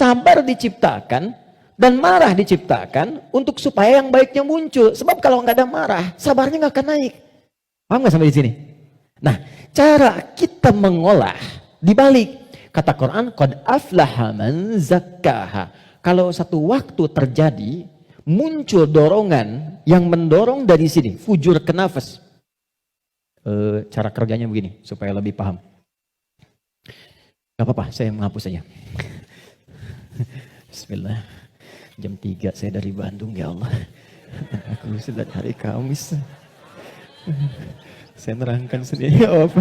Sabar diciptakan dan marah diciptakan untuk supaya yang baiknya muncul. Sebab kalau nggak ada marah, sabarnya nggak akan naik. Paham nggak sampai di sini? Nah, cara kita mengolah dibalik. Kata Quran, qad aflaha man zakkaha. Kalau satu waktu terjadi, muncul dorongan yang mendorong dari sini, fujur ke nafas. Cara kerjanya begini, supaya lebih paham. Gak apa-apa, saya menghapus saja. Bismillah. Jam 3 saya dari Bandung, ya Allah. Aku sudah hari Kamis. Saya nerangkan sendiri. Apa?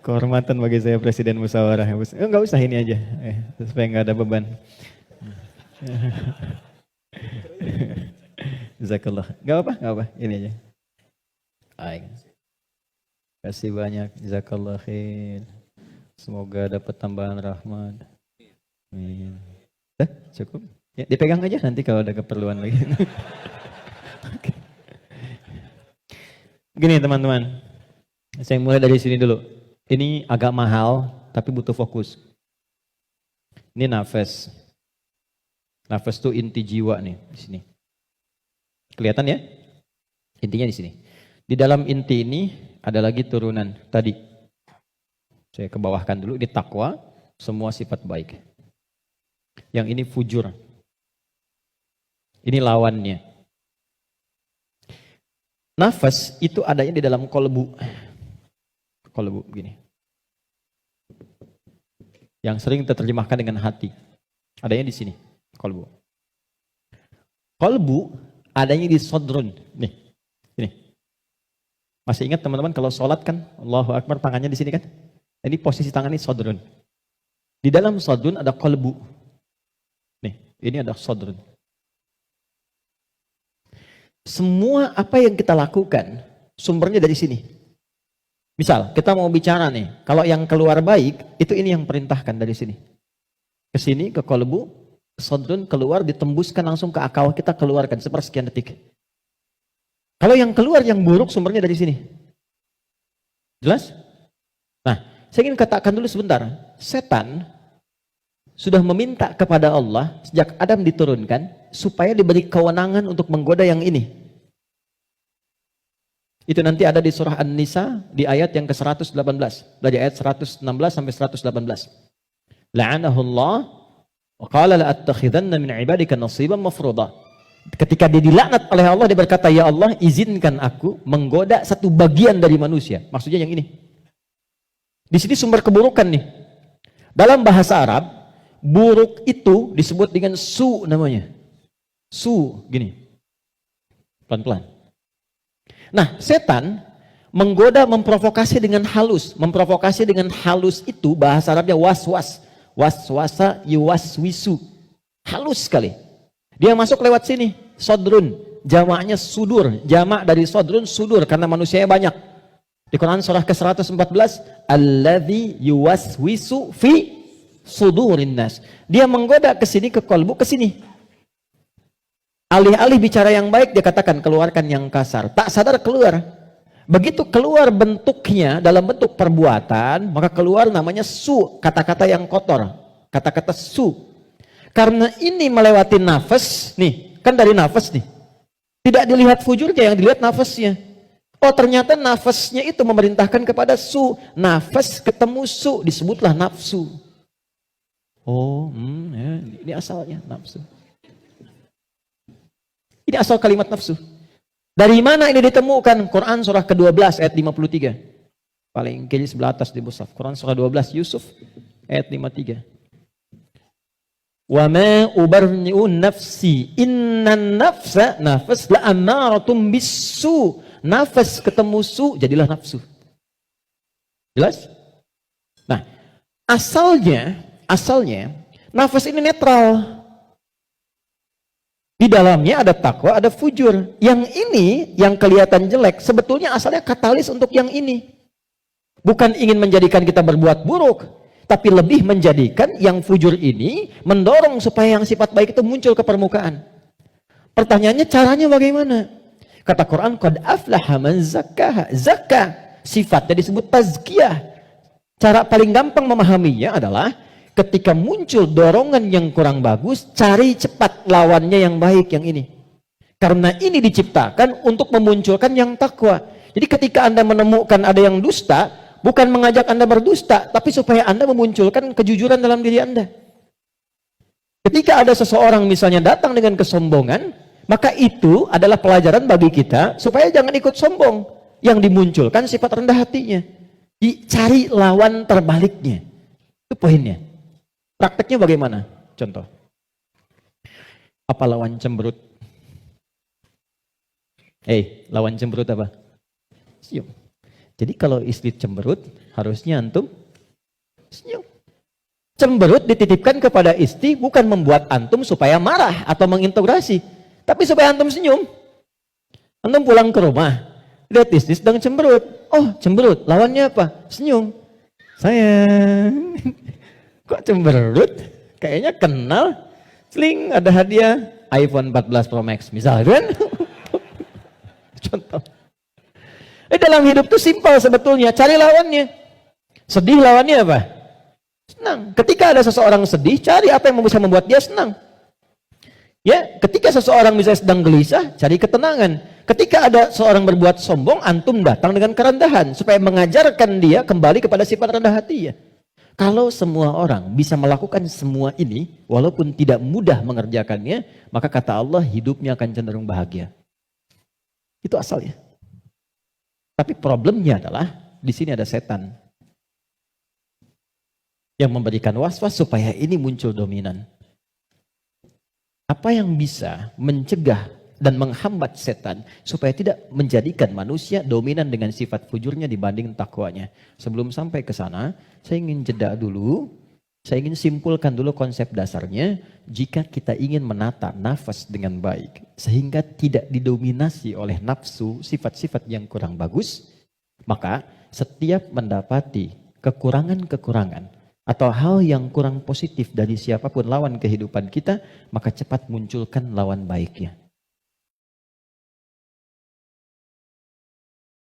Kehormatan bagi saya Presiden Musyawarah. Enggak usah ini aja, supaya nggak ada beban. Jazakallah. Gak apa, ini aja. Kasih banyak, jazakallah khair. Semoga dapat tambahan rahmat. Amin. Cukup? Ya, dipegang aja nanti kalau ada keperluan lagi. Okay. Gini teman-teman, saya mulai dari sini dulu. Ini agak mahal, tapi butuh fokus. Ini nafas. Nafas itu inti jiwa nih, di sini. Kelihatan ya? Intinya di sini. Di dalam inti ini ada lagi turunan tadi. Saya kebawahkan dulu, di takwa, semua sifat baik. Yang ini fujur. Ini lawannya. Nafas itu adanya di dalam kolbu. Kolbu begini. Yang sering terjemahkan dengan hati. Adanya di sini, kolbu. Kolbu adanya di sodrun. Nih, ini. Masih ingat teman-teman kalau sholat kan, Allahu Akbar tangannya di sini kan? Ini posisi tangan ini sodrun. Di dalam sodrun ada kolbu. Nih, ini ada sodrun. Semua apa yang kita lakukan, sumbernya dari sini. Misal, kita mau bicara nih, kalau yang keluar baik, itu ini yang perintahkan dari sini. Ke sini, ke kolbu, ke sodrun, keluar, ditembuskan langsung ke akal, kita keluarkan sepersekian detik. Kalau yang keluar, yang buruk, sumbernya dari sini. Jelas? Nah, saya ingin katakan dulu sebentar. Setan sudah meminta kepada Allah, sejak Adam diturunkan, supaya diberi kewenangan untuk menggoda yang ini. Itu nanti ada di surah An-Nisa di ayat yang ke-118. Dari ayat 116 sampai 118. La'anahullah wa qala la'attakhidanna min ibadika nasiban mafruḍa. Ketika dia dilaknat oleh Allah, dia berkata, ya Allah, izinkan aku menggoda satu bagian dari manusia. Maksudnya yang ini. Di sini sumber keburukan nih. Dalam bahasa Arab, buruk itu disebut dengan su namanya. Su, gini. Pelan-pelan. Nah, setan menggoda, memprovokasi dengan halus. Memprovokasi dengan halus itu bahasa Arabnya was-was. Was-wasa yuwaswisu. Halus sekali. Dia masuk lewat sini, sodrun. Jamaknya sudur. Jamak dari sodrun, sudur. Karena manusianya banyak. Di Quran surah ke-114. Alladzi yuwaswisu fi sudurin nas. Dia menggoda ke sini, ke kolbu, ke sini. Alih-alih bicara yang baik, dia katakan keluarkan yang kasar. Tak sadar keluar. Begitu keluar bentuknya dalam bentuk perbuatan, maka keluar namanya su, kata-kata yang kotor. Kata-kata su. Karena ini melewati nafas, nih, kan dari nafas nih. Tidak dilihat fujurnya, yang dilihat nafasnya. Oh, ternyata nafasnya itu memerintahkan kepada su. Nafas ketemu su, disebutlah nafsu. Oh, ya, ini asalnya nafsu. Ini asal kalimat nafsu. Dari mana ini ditemukan? Quran surah ke-12 ayat 53. Paling kiri sebelah atas di mushaf. Quran surah 12 Yusuf ayat 53. Wa ma ubarni'u nafsi innan nafsa nafas la amaratum bisu. Nafas ketemu su jadilah nafsu. Jelas? Nah, asalnya nafas ini netral. Di dalamnya ada takwa, ada fujur. Yang ini, yang kelihatan jelek, sebetulnya asalnya katalis untuk yang ini. Bukan ingin menjadikan kita berbuat buruk, tapi lebih menjadikan yang fujur ini mendorong supaya yang sifat baik itu muncul ke permukaan. Pertanyaannya caranya bagaimana? Kata Quran, qad aflaha man zakkaha. Zakkah, sifatnya disebut tazkiyah. Cara paling gampang memahaminya adalah ketika muncul dorongan yang kurang bagus, cari cepat lawannya yang baik, yang ini. Karena ini diciptakan untuk memunculkan yang takwa. Jadi ketika Anda menemukan ada yang dusta, bukan mengajak Anda berdusta, tapi supaya Anda memunculkan kejujuran dalam diri Anda. Ketika ada seseorang misalnya datang dengan kesombongan, maka itu adalah pelajaran bagi kita supaya jangan ikut sombong. Yang dimunculkan sifat rendah hatinya. Dicari lawan terbaliknya. Itu poinnya. Prakteknya bagaimana? Contoh. Apa lawan cemberut? Lawan cemberut apa? Senyum. Jadi kalau istri cemberut, harusnya antum senyum. Cemberut dititipkan kepada istri bukan membuat antum supaya marah atau mengintegrasi, tapi supaya antum senyum. Antum pulang ke rumah, lihat istri sedang cemberut. Oh, cemberut, lawannya apa? Senyum. Sayang, kok cemberut? Kayaknya kenal. Sling, ada hadiah iPhone 14 Pro Max, misalkan. Contoh. Dalam hidup itu simpel sebetulnya, cari lawannya. Sedih lawannya apa? Senang. Ketika ada seseorang sedih, cari apa yang bisa membuat dia senang. Ya, ketika seseorang misalnya sedang gelisah, cari ketenangan. Ketika ada seorang berbuat sombong, antum datang dengan kerendahan supaya mengajarkan dia kembali kepada sifat rendah hati ya. Kalau semua orang bisa melakukan semua ini, walaupun tidak mudah mengerjakannya, maka kata Allah hidupnya akan cenderung bahagia. Itu asalnya. Tapi problemnya adalah di sini ada setan yang memberikan was-was supaya ini muncul dominan. Apa yang bisa mencegah dan menghambat setan supaya tidak menjadikan manusia dominan dengan sifat fujurnya dibanding takwanya? Sebelum sampai ke sana, saya ingin jeda dulu. Saya ingin simpulkan dulu konsep dasarnya. Jika kita ingin menata nafas dengan baik, sehingga tidak didominasi oleh nafsu, sifat-sifat yang kurang bagus, maka setiap mendapati kekurangan-kekurangan atau hal yang kurang positif dari siapapun lawan kehidupan kita, maka cepat munculkan lawan baiknya.